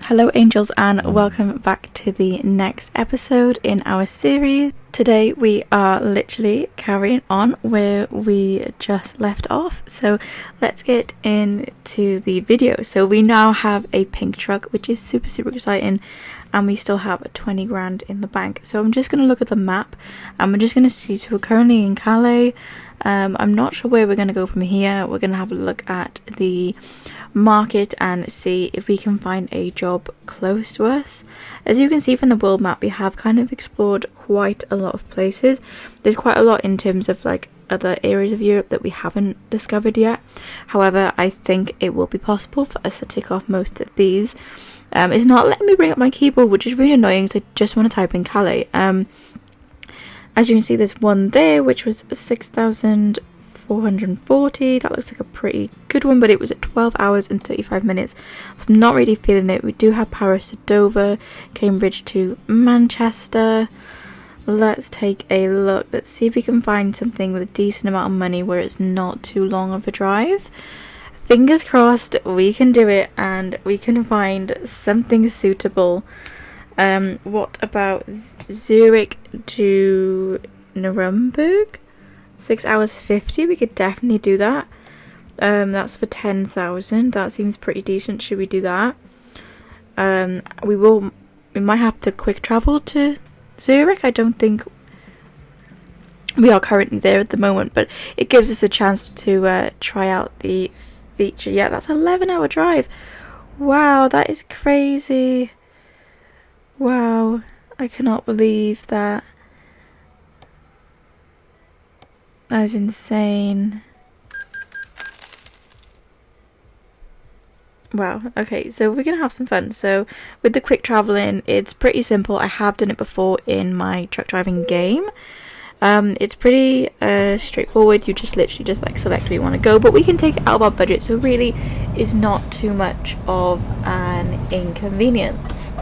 Hello angels, and welcome back to the next episode in our series. Today we are literally carrying on where we just left off, so let's get into the video. So we now have a pink truck, which is super exciting, and we still have 20 grand in the bank. So I'm just going to look at the map and we're just going to see, so we're currently in Calais. I'm not sure where we're going to go from here. We're going to have a look at the market and see if we can find a job close to us. As you can see from the world map, we have kind of explored quite a lot of places. There's quite a lot in terms of like other areas of Europe that we haven't discovered yet. However, I think it will be possible for us to tick off most of these. It's not letting me bring up my keyboard, which is really annoying because I just want to type in Calais. As you can see, there's one there which was 6,440. That looks like a pretty good one, but it was at 12 hours and 35 minutes. So I'm not really feeling it. We do have Paris to Dover, Cambridge to Manchester. Let's take a look. Let's see if we can find something with a decent amount of money where it's not too long of a drive. Fingers crossed we can do it and we can find something suitable. What about Zurich to Nuremberg? 6 hours 50. We could definitely do that. That's for 10,000. That seems pretty decent. Should we do that? We might have to quick travel to Zurich. I don't think we are currently there at the moment, but it gives us a chance to try out the feature. Yeah, that's an 11-hour drive. Wow, that is crazy. Wow, I cannot believe that. That is insane. Wow, okay, so we're gonna have some fun. So with the quick traveling, it's pretty simple. I have done it before in my truck driving game. It's pretty straightforward. You just literally just like select where you want to go, but we can take it out of our budget, so really it's not too much of an inconvenience.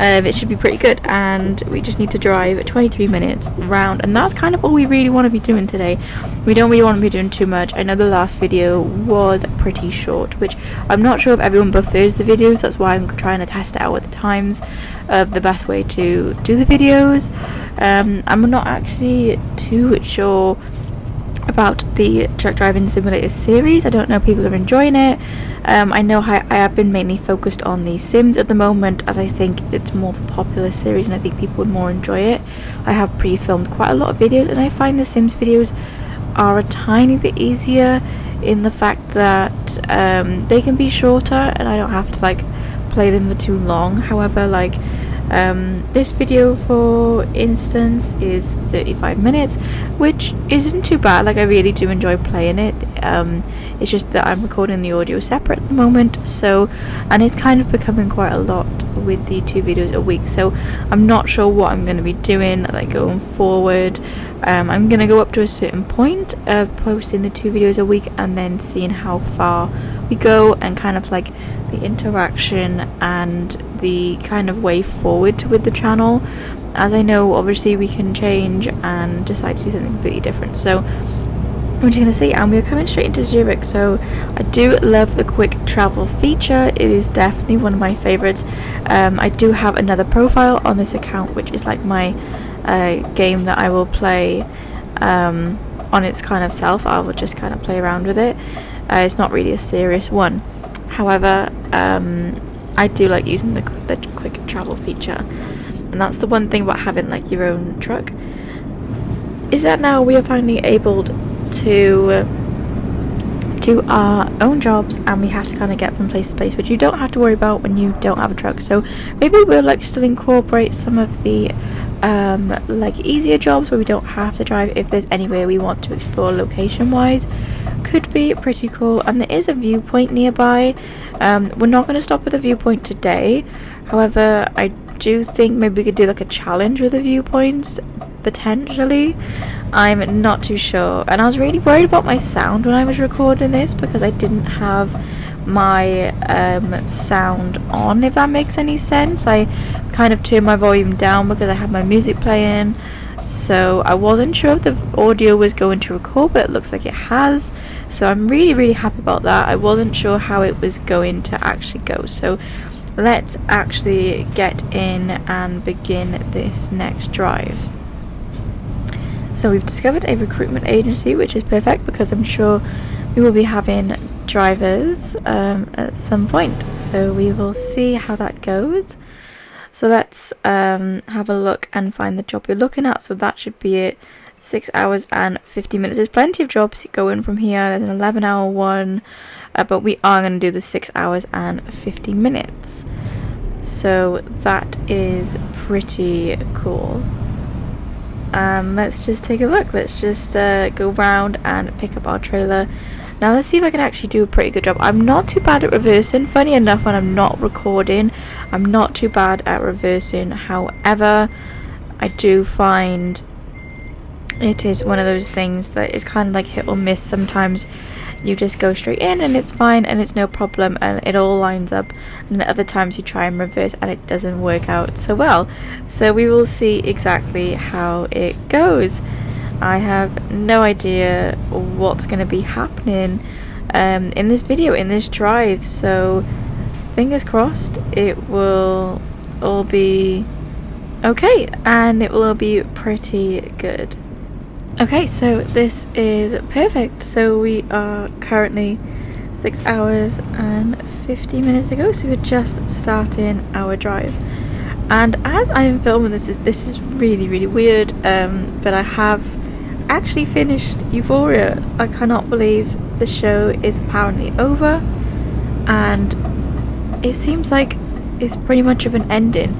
It should be pretty good, and we just need to drive 23 minutes round, and that's kind of all we really want to be doing today. We don't really want to be doing too much. I know the last video was pretty short, which I'm not sure if everyone prefers the videos. That's why I'm trying to test it out with the times of the best way to do the videos. I'm not actually too sure about the truck driving simulator series. I don't know if people are enjoying it. I know I have been mainly focused on the Sims at the moment, as I think it's more of a popular series and I think people would more enjoy it. I have pre-filmed quite a lot of videos, and I find the Sims videos are a tiny bit easier in the fact that they can be shorter and I don't have to like play them for too long. However, like this video for instance is 35 minutes, which isn't too bad. Like I really do enjoy playing it. It's just that I'm recording the audio separate at the moment, so, and it's kind of becoming quite a lot with the 2 videos a week, so I'm not sure what I'm going to be doing like going forward. I'm going to go up to a certain point of posting the 2 videos a week and then seeing how far we go and kind of like the interaction and the kind of way forward with the channel. As I know, obviously we can change and decide to do something completely different, so we're just going to see. And we're coming straight into Zurich, so I do love the quick travel feature. It is definitely one of my favorites. I do have another profile on this account, which is like my game that I will play on its kind of self. I will just kind of play around with it. It's not really a serious one. However, I do like using the quick travel feature, and that's the one thing about having like your own truck, is that now we are finally able to do our own jobs, and we have to kind of get from place to place, which you don't have to worry about when you don't have a truck. So maybe we'll like still incorporate some of the like easier jobs where we don't have to drive if there's anywhere we want to explore location wise. Could be pretty cool. And there is a viewpoint nearby. We're not going to stop at the viewpoint today. However, I do think maybe we could do like a challenge with the viewpoints potentially. I'm not too sure, and I was really worried about my sound when I was recording this because I didn't have my sound on, if that makes any sense. I kind of turned my volume down because I had my music playing, so I wasn't sure if the audio was going to record, but it looks like it has, so I'm really happy about that. I wasn't sure how it was going to actually go, so let's actually get in and begin this next drive. So we've discovered a recruitment agency, which is perfect because I'm sure we will be having drivers at some point. So we will see how that goes. So let's have a look and find the job you're looking at. So that should be it. 6 hours and 50 minutes. There's plenty of jobs going from here. There's an 11-hour one, but we are going to do the 6 hours and 50 minutes. So that is pretty cool. Let's just take a look. Let's just go round and pick up our trailer. Now let's see if I can actually do a pretty good job. I'm not too bad at reversing. Funny enough, when I'm not recording, I'm not too bad at reversing. However, I do find it is one of those things that is kind of like hit or miss. Sometimes you just go straight in and it's fine and it's no problem and it all lines up, and other times you try and reverse and it doesn't work out so well. So we will see exactly how it goes. I have no idea what's going to be happening in this video, in this drive, so fingers crossed it will all be okay and it will all be pretty good. Okay, so this is perfect. So we are currently 6 hours and 50 minutes ago, so we're just starting our drive. And as I'm filming this is really weird, but I have actually finished Euphoria. I cannot believe the show is apparently over, and it seems like it's pretty much of an ending.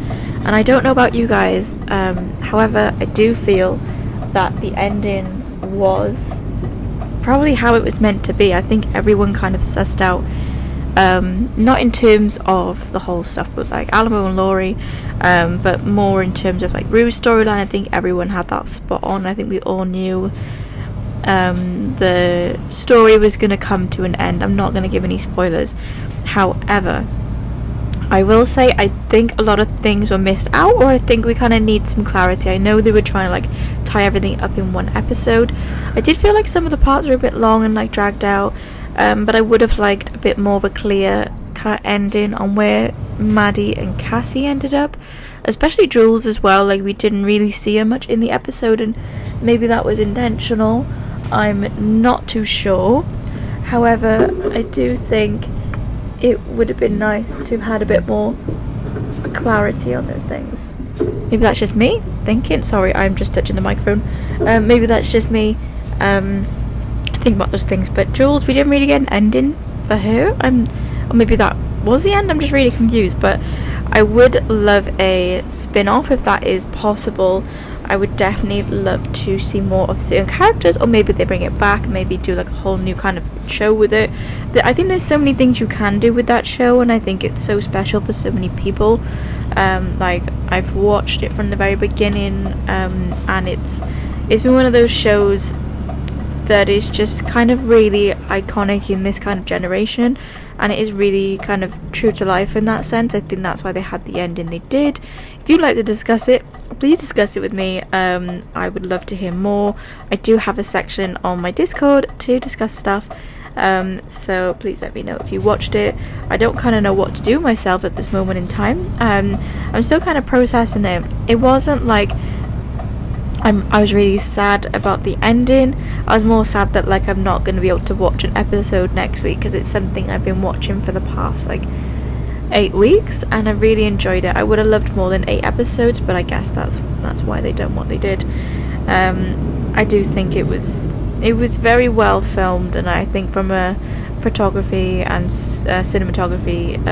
And I don't know about you guys, however, I do feel that the ending was probably how it was meant to be. I think everyone kind of sussed out, not in terms of the whole stuff with like Alamo and Laurie, but more in terms of like Rue's storyline. I think everyone had that spot on. I think we all knew the story was going to come to an end. I'm not going to give any spoilers. However, I will say I think a lot of things were missed out, or I think we kind of need some clarity. I know they were trying to like tie everything up in one episode. I did feel like some of the parts were a bit long and like dragged out, but I would have liked a bit more of a clear cut ending on where Maddie and Cassie ended up, especially Jules as well. Like, we didn't really see her much in the episode, and maybe that was intentional. I'm not too sure. However, I do think it would have been nice to have had a bit more clarity on those things. Maybe that's just me thinking. Sorry, I'm just touching the microphone. Maybe that's just me thinking about those things. But Jules, we didn't really get an ending for her. Or maybe that was the end. I'm just really confused. But I would love a spin-off if that is possible. I would definitely love to see more of certain characters, or maybe they bring it back, maybe do like a whole new kind of show with it. I think there's so many things you can do with that show, and I think it's so special for so many people. Like, I've watched it from the very beginning, and it's been one of those shows that is just kind of really iconic in this kind of generation, and it is really kind of true to life in that sense. I think that's why they had the ending they did. If you'd like to discuss it, please discuss it with me. I would love to hear more. I do have a section on my Discord to discuss stuff, so please let me know if you watched it. I don't kind of know what to do myself at this moment in time. I'm still kind of processing it. It wasn't like I was really sad about the ending. I was more sad that like I'm not going to be able to watch an episode next week, because it's something I've been watching for the past like 8 weeks, and I really enjoyed it. I would have loved more than 8 episodes, but I guess that's why they done what they did. I do think it was very well filmed, and I think from a photography and cinematography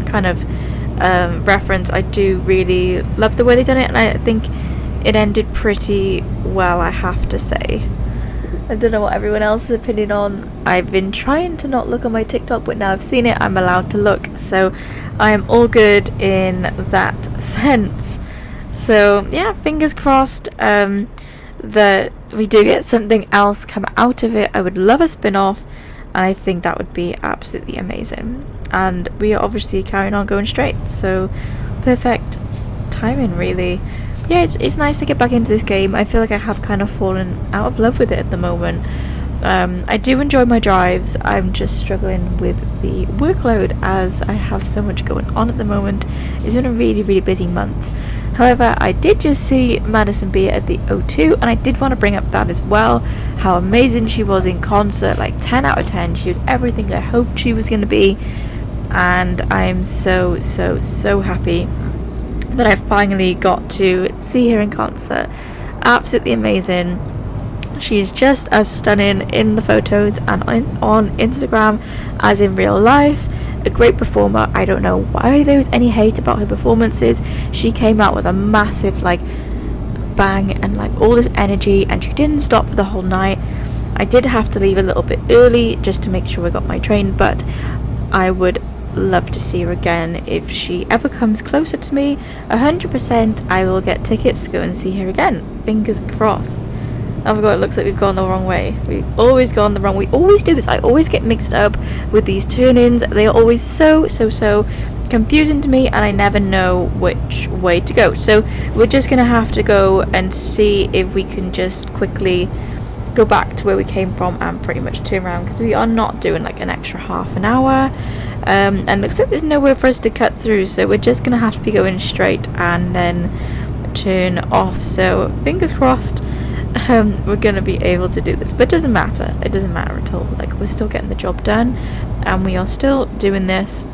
kind of reference, I do really love the way they done it, and I think it ended pretty well, I have to say. I don't know what everyone else's opinion on. I've been trying to not look on my TikTok, but now I've seen it, I'm allowed to look, so I am all good in that sense. So yeah, fingers crossed that we do get something else come out of it. I would love a spin-off, and I think that would be absolutely amazing. And we are obviously carrying on going straight, so perfect timing, really. Yeah, it's nice to get back into this game. I feel like I have kind of fallen out of love with it at the moment, I do enjoy my drives. I'm just struggling with the workload as I have so much going on at the moment. It's been a really, really busy month. However, I did just see Madison Beer at the O2, and I did want to bring up that as well. How amazing she was in concert, like 10 out of 10. She was everything I hoped she was going to be, and I'm so happy that I finally got to see her in concert. Absolutely amazing. She's just as stunning in the photos and on Instagram as in real life. A great performer. I don't know why there was any hate about her performances. She came out with a massive like bang and like all this energy, and she didn't stop for the whole night. I did have to leave a little bit early just to make sure I got my train, but I would love to see her again. If she ever comes closer to me, 100% I will get tickets to go and see her again. Fingers crossed. Oh my god, it looks like we've gone the wrong way. We've always gone the wrong way. We always do this. I always get mixed up with these turn-ins. They are always so confusing to me, and I never know which way to go. So we're just going to have to go and see if we can just quickly go back to where we came from and pretty much turn around, because we are not doing like an extra half an hour. And looks like there's nowhere for us to cut through, so we're just going to have to be going straight and then turn off. So fingers crossed. We're gonna be able to do this, but it doesn't matter at all. Like, we're still getting the job done, and we are still doing this.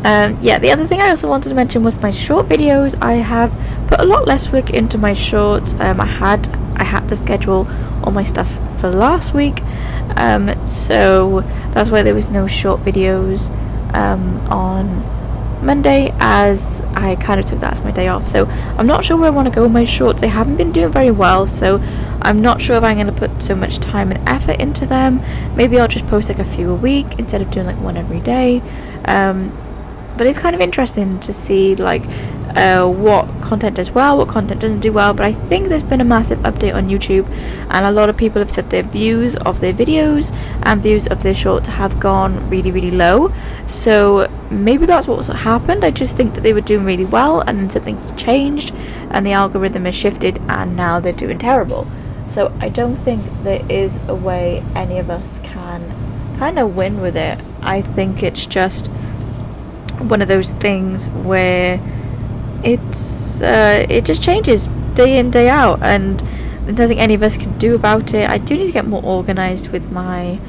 Yeah, the other thing I also wanted to mention was my short videos. I have put a lot less work into my shorts. I had to schedule all my stuff for last week, so that's why there was no short videos on Monday, as I kind of took that as my day off. So I'm not sure where I want to go with my shorts. They haven't been doing very well, so I'm not sure if I'm going to put so much time and effort into them. Maybe I'll just post like a few a week instead of doing like one every day. But it's kind of interesting to see like what content does well, what content doesn't do well. But I think there's been a massive update on YouTube, and a lot of people have said their views of their videos and views of their shorts have gone really low. So maybe that's what's happened. I just think that they were doing really well, and then something's changed and the algorithm has shifted, and now they're doing terrible. So I don't think there is a way any of us can kind of win with it. I think it's just one of those things where it just changes day in day out, and there's nothing any of us can do about it. I do need to get more organized with my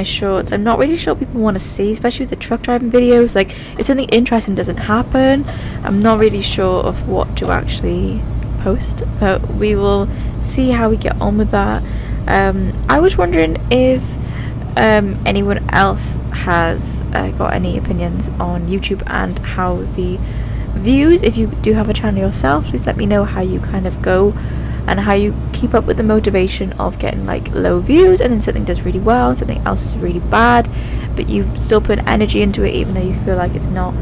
shorts. I'm not really sure what people want to see, especially with the truck driving videos. Like, if something interesting doesn't happen, I'm not really sure of what to actually post, but we will see how we get on with that. I was wondering if anyone else has got any opinions on YouTube and how the views, if you do have a channel yourself, please let me know how you kind of go and how you keep up with the motivation of getting like low views and then something does really well and something else is really bad, but you still put energy into it even though you feel like it's not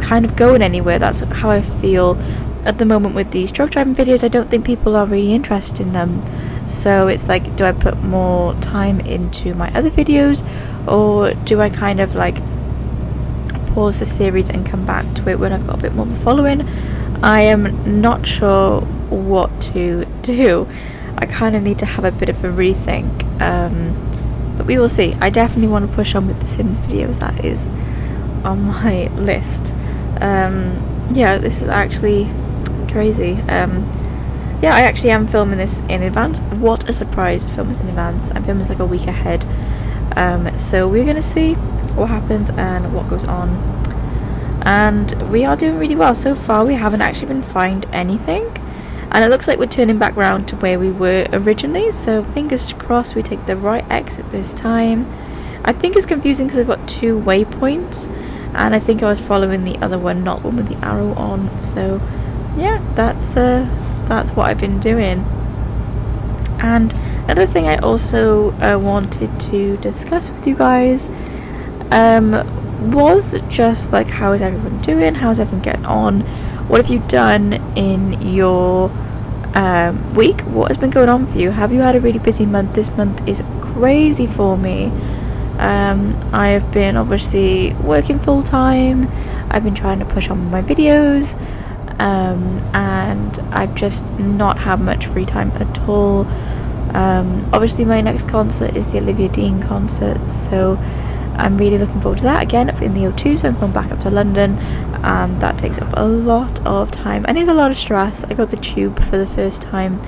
kind of going anywhere. That's how I feel at the moment with these truck driving videos. I don't think people are really interested in them, so it's like, do I put more time into my other videos, or do I kind of like pause the series and come back to it when I've got a bit more of a following? I am not sure what to do. I kind of need to have a bit of a rethink, but we will see. I definitely want to push on with the Sims videos. That is on my list. Yeah, this is actually crazy. Yeah, I actually am filming this in advance. What a surprise to film this in advance. I'm filming this like a week ahead. So we're gonna see what happens and what goes on. And we are doing really well so far. We haven't actually been fined anything, and it looks like we're turning back round to where we were originally, so fingers crossed we take the right exit this time. I think it's confusing because I've got two waypoints, and I think I was following the other one, not one with the arrow on. So yeah, that's what I've been doing. And another thing I also wanted to discuss with you guys was just like, how is everyone doing? How's everyone getting on? What have you done in your week? What has been going on for you? Have you had a really busy month? This month is crazy for me. I have been obviously working full time. I've been trying to push on my videos, and I've just not had much free time at all. Obviously my next concert is the Olivia Dean concert, so I'm really looking forward to that. Again, in the O2, so I'm going back up to London, and that takes up a lot of time and it's a lot of stress. I got the tube for the first time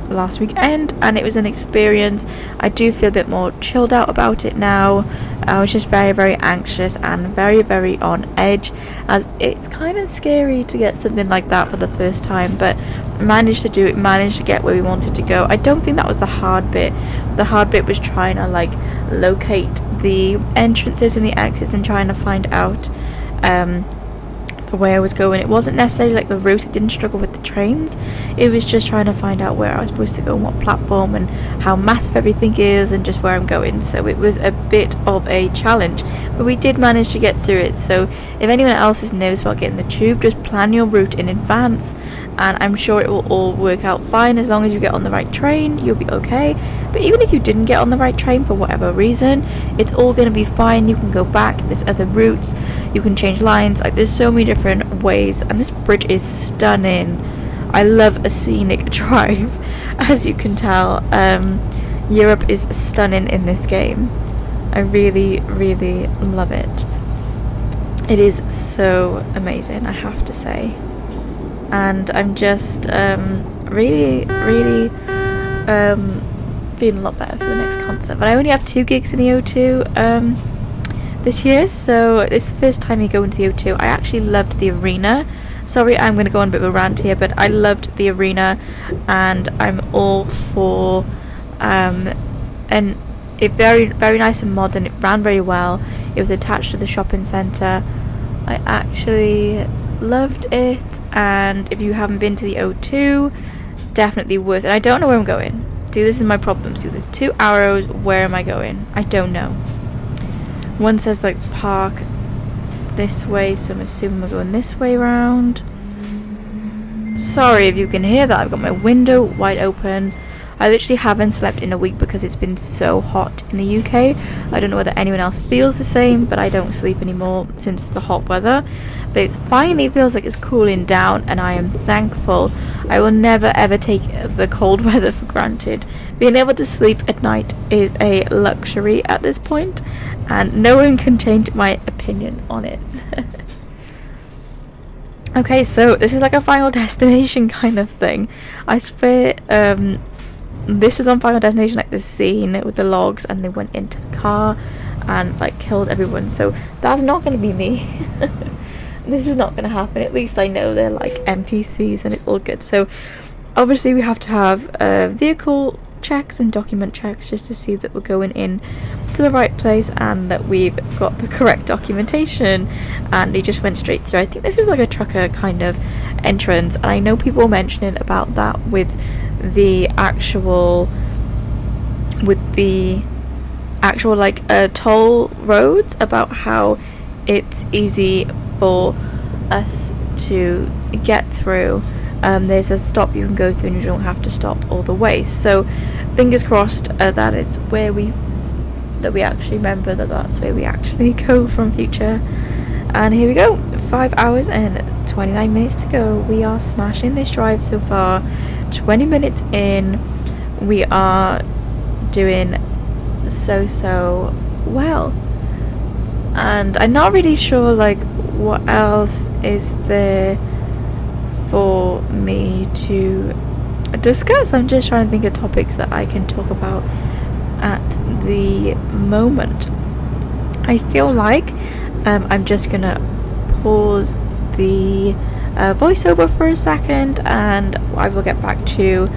last weekend, and it was an experience. I do feel a bit more chilled out about it now. I was just very, very anxious and very, very on edge, as it's kind of scary to get something like that for the first time, but managed to do it, managed to get where we wanted to go. I don't think that was the hard bit. The hard bit was trying to like locate the entrances and the exits and trying to find out the way I was going. It wasn't necessarily like the route. It didn't struggle with the trains. It was just trying to find out where I was supposed to go and what platform and how massive everything is and just where I'm going. So it was a bit of a challenge, but we did manage to get through it. So if anyone else is nervous about getting the tube, just plan your route in advance, and I'm sure it will all work out fine. As long as you get on the right train, you'll be okay. But even if you didn't get on the right train for whatever reason, it's all going to be fine. You can go back, there's other routes, you can change lines, like there's so many different ways, and this bridge is stunning. I love a scenic drive, as you can tell. Europe is stunning in this game. I really, really love it. It is so amazing, I have to say. And I'm just really, really feeling a lot better for the next concert. But I only have 2 gigs in the O2 this year, so it's the first time you go into the O2. I actually loved the arena. Sorry, I'm going to go on a bit of a rant here, but I loved the arena, and I'm all for and it very, very nice and modern. It ran very well. It was attached to the shopping centre. I actually loved it, and if you haven't been to the O2, definitely worth it. I don't know where I'm going. See, this is my problem. See, there's 2 arrows. Where am I going? I don't know. One says like park this way, so I'm assuming we're going this way round. Sorry if you can hear that. I've got my window wide open. I literally haven't slept in a week because it's been so hot in the UK. I don't know whether anyone else feels the same, but I don't sleep anymore since the hot weather. But it finally feels like it's cooling down, and I am thankful. I will never ever take the cold weather for granted. Being able to sleep at night is a luxury at this point, and no one can change my opinion on it. Okay, so this is like a Final Destination kind of thing. I swear, this was on Final Destination, like the scene with the logs, and they went into the car and like killed everyone. So that's not going to be me. This is not going to happen. At least I know they're like NPCs and it's all good. So obviously we have to have vehicle checks and document checks just to see that we're going in to the right place and that we've got the correct documentation, and he just went straight through. I think this is like a trucker kind of entrance, and I know people mentioning about that with the actual like toll roads, about how it's easy for us to get through. There's a stop you can go through and you don't have to stop all the way, so fingers crossed that it's where we actually remember that's where we actually go from future. And here we go, 5 hours and 29 minutes to go. We are smashing this drive so far. 20 minutes in, we are doing so well, and I'm not really sure like what else is there for me to discuss. I'm just trying to think of topics that I can talk about at the moment. I feel like I'm just gonna pause the voiceover for a second, and I will get back to you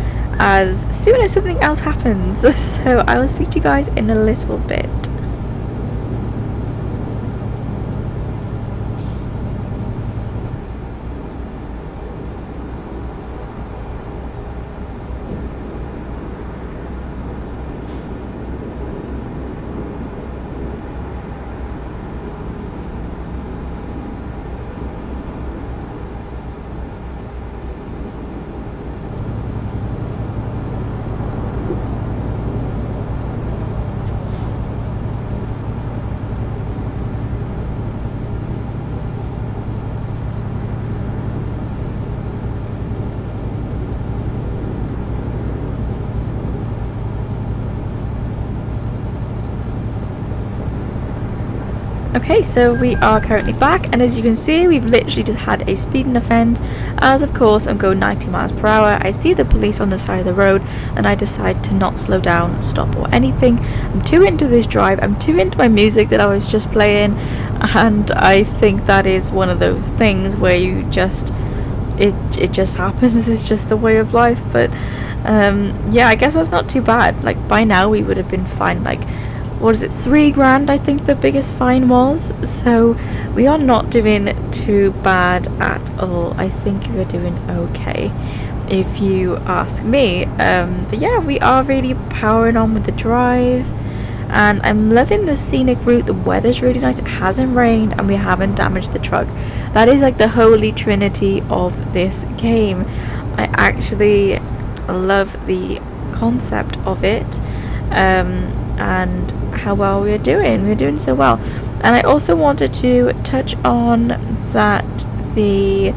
as soon as something else happens. So I will speak to you guys in a little bit. Okay, so we are currently back, and as you can see, we've literally just had a speeding offence, as of course I'm going 90 miles per hour. I see the police on the side of the road, and I decide to not slow down, stop, or anything. I'm too into this drive, I'm too into my music that I was just playing, and I think that is one of those things where you just, it just happens, it's just the way of life. But yeah, I guess that's not too bad. Like, by now we would have been fined, like, what is it, 3 grand I think the biggest fine was, so we are not doing too bad at all. I think we're doing okay, if you ask me. But yeah, we are really powering on with the drive, and I'm loving the scenic route. The weather's really nice, it hasn't rained, and we haven't damaged the truck. That is like the holy trinity of this game. I actually love the concept of it, and how well we're doing. We're doing so well. And I also wanted to touch on that the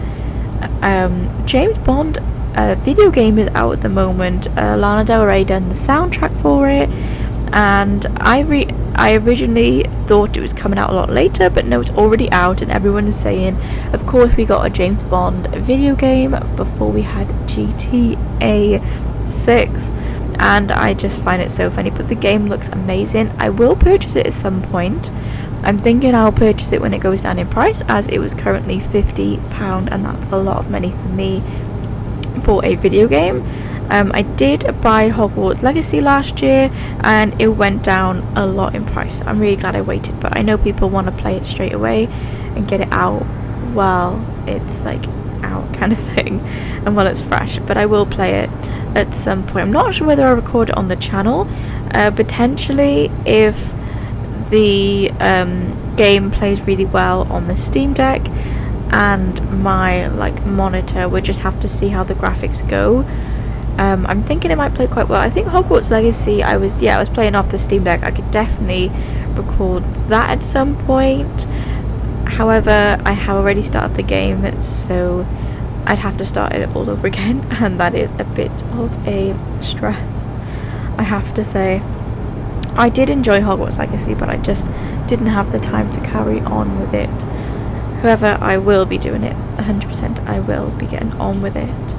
James Bond video game is out at the moment. Lana Del Rey done the soundtrack for it, and I originally thought it was coming out a lot later, but no, it's already out, and everyone is saying, of course, we got a James Bond video game before we had GTA 6. And I just find it so funny, but the game looks amazing. I will purchase it at some point. I'm thinking I'll purchase it when it goes down in price, as it was currently £50, and that's a lot of money for me for a video game. I did buy Hogwarts Legacy last year, and it went down a lot in price. I'm really glad I waited, but I know people want to play it straight away and get it out while it's like out, kind of thing, and while it's fresh. But I will play it at some point. I'm not sure whether I'll record it on the channel. Potentially, if the game plays really well on the Steam Deck and my like monitor, we'll just have to see how the graphics go. I'm thinking it might play quite well. I think Hogwarts Legacy, I was playing off the Steam Deck. I could definitely record that at some point. However, I have already started the game, so I'd have to start it all over again, and that is a bit of a stress, I have to say. I did enjoy Hogwarts Legacy, but I just didn't have the time to carry on with it. However, I will be doing it 100%. I will be getting on with it.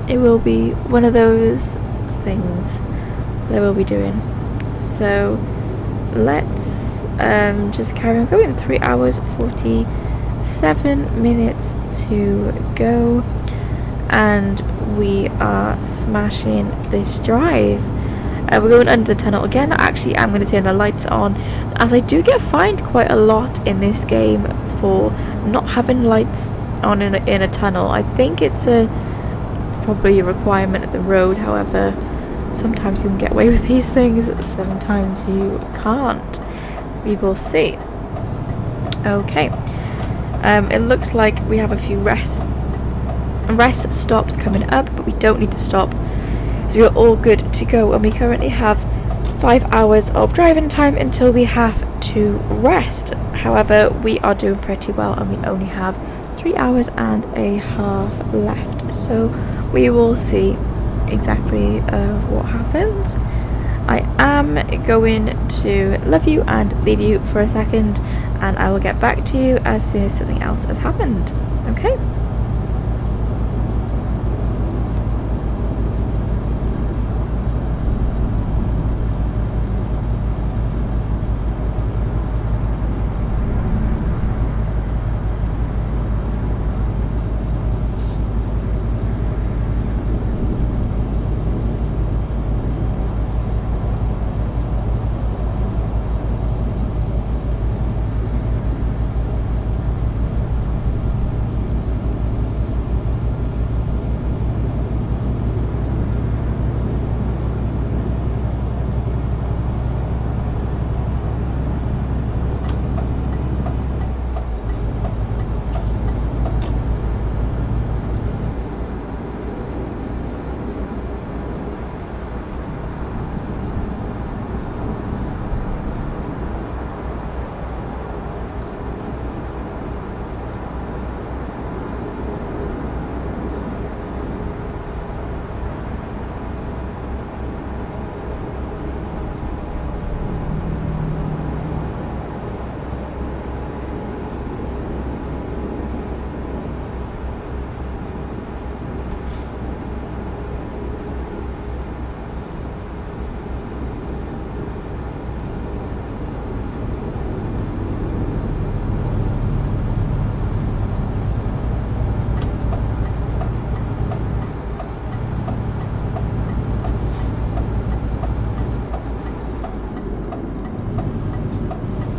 It will be one of those things that I will be doing. So let's just carry on going. 3 hours 47 minutes to go, and we are smashing this drive. We're going under the tunnel again. Actually, I'm going to turn the lights on, as I do get fined quite a lot in this game for not having lights on in a tunnel. I think it's probably a requirement of the road. However, sometimes you can get away with these things, sometimes you can't. We will see. Okay. It looks like we have a few rest stops coming up, but we don't need to stop, so we're all good to go. And we currently have 5 hours of driving time until we have to rest. However, we are doing pretty well, and we only have 3 hours and a half left, so we will see exactly what happens. I am going to love you and leave you for a second, and I will get back to you as soon as something else has happened. Okay?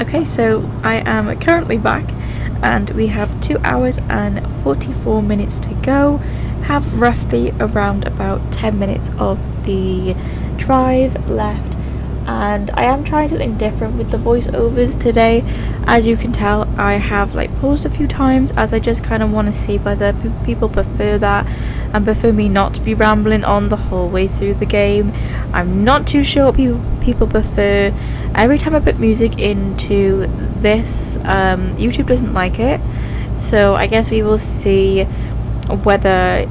Okay, so I am currently back and we have 2 hours and 44 minutes to go. Have roughly around about 10 minutes of the drive left, and I am trying something different with the voiceovers today. As you can tell, I have paused a few times as I just kind of want to see whether people prefer that and prefer me not to be rambling on the whole way through the game. I'm not too sure what people prefer. Every time I put music into this, YouTube doesn't like it, so I guess we will see whether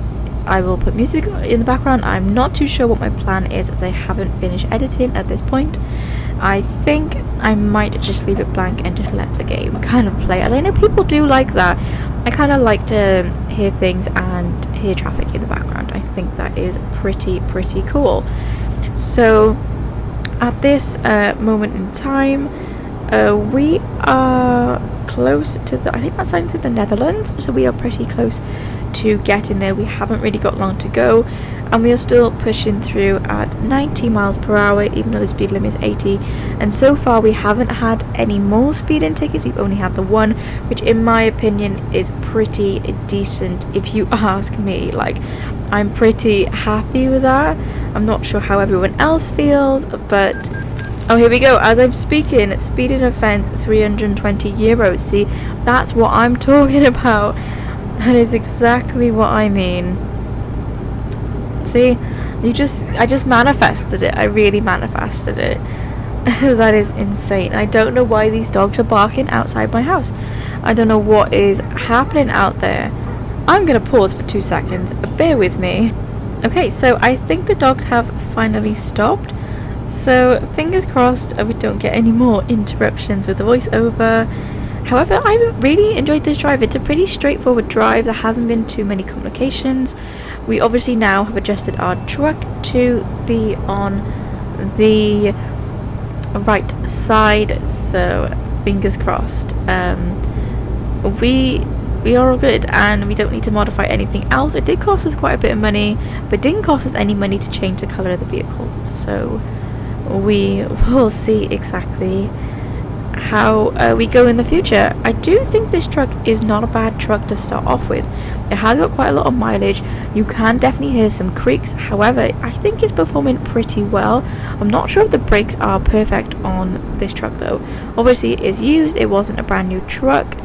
I will put music in the background. I'm not too sure what my plan is as I haven't finished editing at this point. I think I might just leave it blank and just let the game kind of play, as I know people do like that. I kind of like to hear things and hear traffic in the background. I think that is pretty cool. So at this moment in time, we are close to I think that signs in the Netherlands, so we are pretty close to getting there. We haven't really got long to go, and we are still pushing through at 90 miles per hour, even though the speed limit is 80. And so far we haven't had any more speeding tickets. We've only had the one, which in my opinion is pretty decent if you ask me. I'm pretty happy with that. I'm not sure how everyone else feels, but oh, here we go. As I'm speaking, speeding offence 320 euros. See, that's what I'm talking about. That is exactly what I mean. See, I just manifested it. I really manifested it. That is insane. I don't know why these dogs are barking outside my house. I don't know what is happening out there. I'm gonna pause for 2 seconds. Bear with me. Okay, so I think the dogs have finally stopped. So fingers crossed we don't get any more interruptions with the voiceover. However, I really enjoyed this drive. It's a pretty straightforward drive. There hasn't been too many complications. We obviously now have adjusted our truck to be on the right side, so fingers crossed. We are all good, and we don't need to modify anything else. It did cost us quite a bit of money, but didn't cost us any money to change the colour of the vehicle. So we will see exactly how we go in the future. I do think this truck is not a bad truck to start off with. It has got quite a lot of mileage. You can definitely hear some creaks. However, I think it's performing pretty well. I'm not sure if the brakes are perfect on this truck though. Obviously it is used, it wasn't a brand new truck.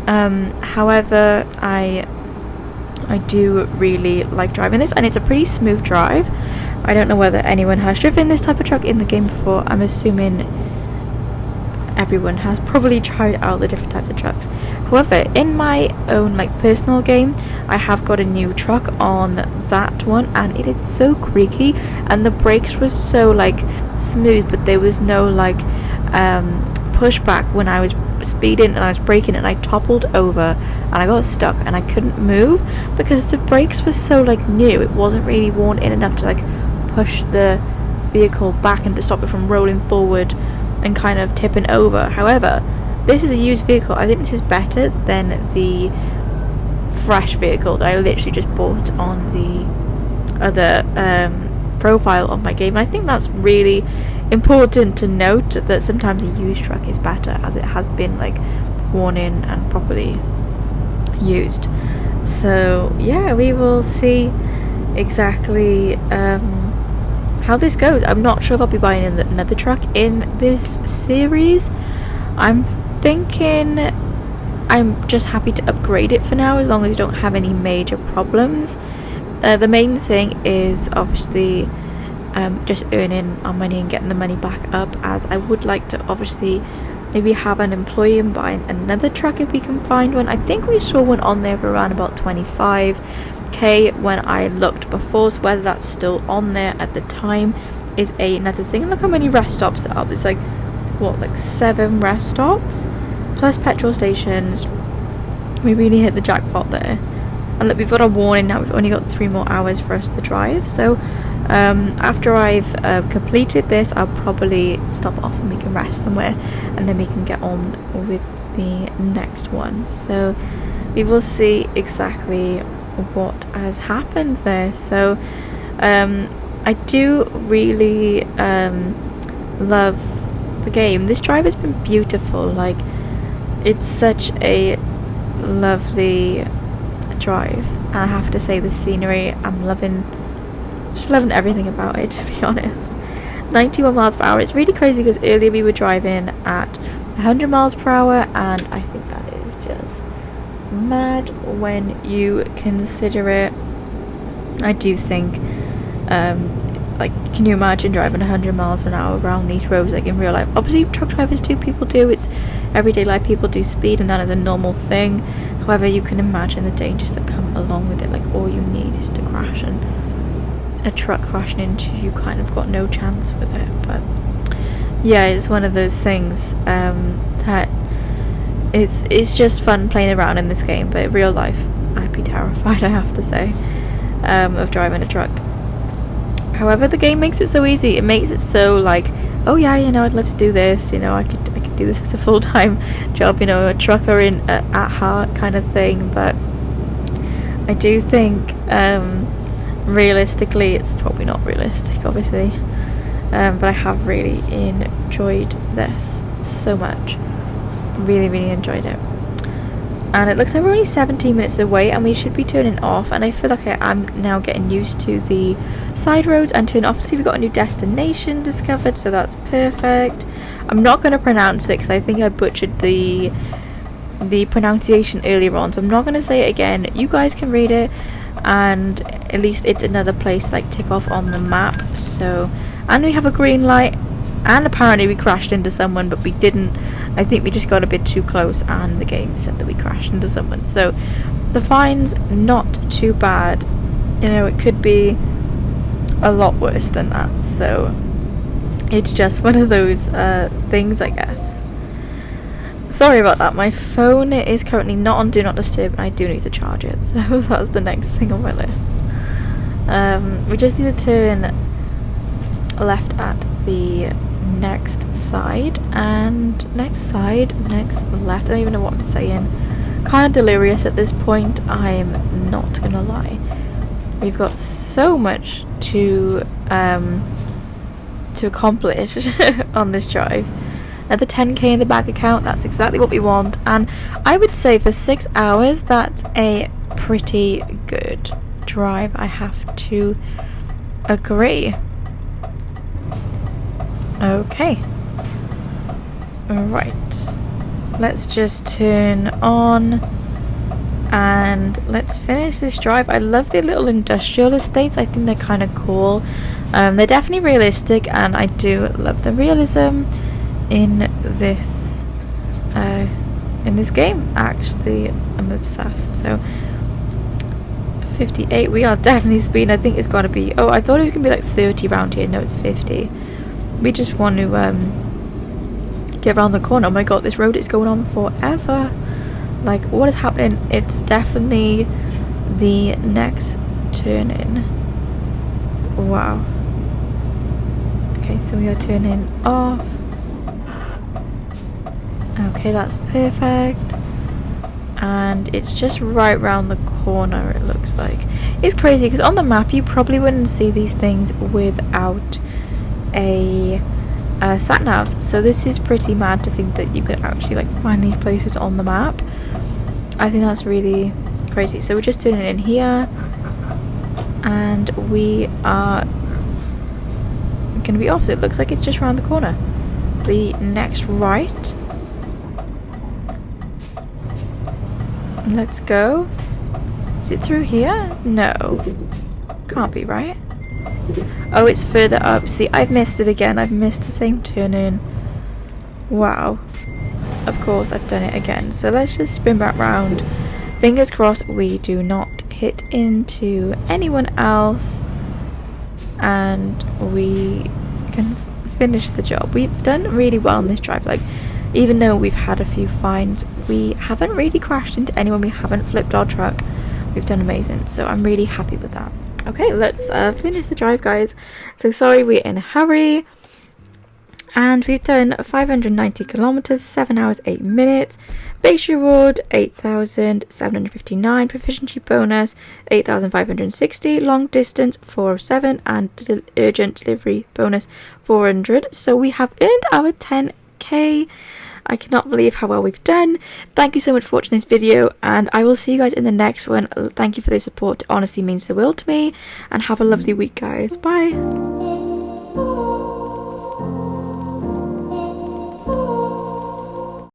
However, I do really like driving this, and it's a pretty smooth drive. I don't know whether anyone has driven this type of truck in the game before. I'm assuming everyone has probably tried out the different types of trucks. However, in my own personal game, I have got a new truck on that one, and it is so creaky, and the brakes were so smooth, but there was no pushback when I was speeding and I was braking, and I toppled over and I got stuck and I couldn't move because the brakes were so new. It wasn't really worn in enough to push the vehicle back and to stop it from rolling forward and kind of tipping over. However, this is a used vehicle. I think this is better than the fresh vehicle that I literally just bought on the other profile of my game. And I think that's really important to note, that sometimes a used truck is better as it has been worn in and properly used. So yeah, we will see exactly how this goes. I'm not sure if I'll be buying another truck in this series. I'm thinking I'm just happy to upgrade it for now, as long as you don't have any major problems. The main thing is obviously just earning our money and getting the money back up, as I would like to obviously maybe have an employee and buy another truck if we can find one. I think we saw one on there for around about 25k when I looked before, so whether that's still on there at the time is another thing. And look how many rest stops there are. There's 7 rest stops plus petrol stations. We really hit the jackpot there. And look, we've got a warning now. We've only got 3 more hours for us to drive. So after I've completed this, I'll probably stop off and we can rest somewhere, and then we can get on with the next one. So we will see exactly what has happened there. So I do really love the game. This drive has been beautiful. Like, it's such a lovely drive, and I have to say the scenery, I'm just loving everything about it, to be honest. 91 miles per hour. It's really crazy because earlier we were driving at 100 miles per hour, and I think that is just mad when you consider it. I do think like, can you imagine driving 100 miles an hour around these roads, like, in real life? Obviously truck drivers do, people do, it's everyday life, people do speed, and that is a normal thing. However, you can imagine the dangers that come along with it. Like, all you need is to crash, and a truck crashing into you, kind of got no chance with it. But yeah, it's one of those things that it's just fun playing around in this game, but in real life I'd be terrified, I have to say, of driving a truck. However, the game makes it so easy. It makes it so, like, oh yeah, you know, I'd love to do this, you know, I could do this as a full-time job, you know, a trucker at heart kind of thing. But I do think realistically, it's probably not realistic, obviously, but I have really enjoyed this so much. Really, really enjoyed it. And it looks like we're only 17 minutes away, and we should be turning off. And I feel like I'm now getting used to the side roads and turning off. See, we've got a new destination discovered, so that's perfect. I'm not going to pronounce it because I think I butchered the pronunciation earlier on, so I'm not going to say it again. You guys can read it, and at least it's another place, like, tick off on the map. So, and we have a green light. And apparently we crashed into someone, but we didn't. I think we just got a bit too close, and the game said that we crashed into someone. So the fine's not too bad. You know, it could be a lot worse than that. So it's just one of those things, I guess. Sorry about that. My phone is currently not on Do Not Disturb, and I do need to charge it. So that's the next thing on my list. We just need to turn left at the next side, and next left. I don't even know what I'm saying. Kind of delirious at this point, I'm not gonna lie. We've got so much to accomplish on this drive. Another 10k in the bank account, that's exactly what we want, and I would say for 6 hours that's a pretty good drive, I have to agree. Okay, right, let's just turn on and let's finish this drive. I love the little industrial estates, I think they're kind of cool. They're definitely realistic, and I do love the realism in this game. Actually, I'm obsessed. So 58, we are definitely speeding. I think it's got to be, oh, I thought it was gonna be like 30 around here. No, it's 50. We just want to get around the corner. Oh my god, this road is going on forever. Like, what is happening? It's definitely the next turn in. Wow. Okay, so we are turning off. Okay, that's perfect. And it's just right round the corner, it looks like. It's crazy because on the map you probably wouldn't see these things without a sat nav, so this is pretty mad to think that you could actually, like, find these places on the map. I think that's really crazy. So we're just turning in here, and we are gonna be off. It looks like it's just around the corner. The next right. Let's go. Is it through here? No, can't be, right? Oh, it's further up. See, I've missed it again. I've missed the same turn in. Wow. Of course, I've done it again. So let's just spin back round. Fingers crossed we do not hit into anyone else, and we can finish the job. We've done really well on this drive. Like, even though we've had a few fines, we haven't really crashed into anyone. We haven't flipped our truck. We've done amazing. So I'm really happy with that. Okay, let's finish the drive, guys. So sorry we're in a hurry. And we've done 590 kilometers, 7 hours 8 minutes. Base reward 8,759, proficiency bonus 8,560, long distance 407, and urgent delivery bonus 400. So we have earned our 10k. I cannot believe how well we've done. Thank you so much for watching this video, and I will see you guys in the next one. Thank you for the support. It honestly means the world to me, and have a lovely week, guys. Bye.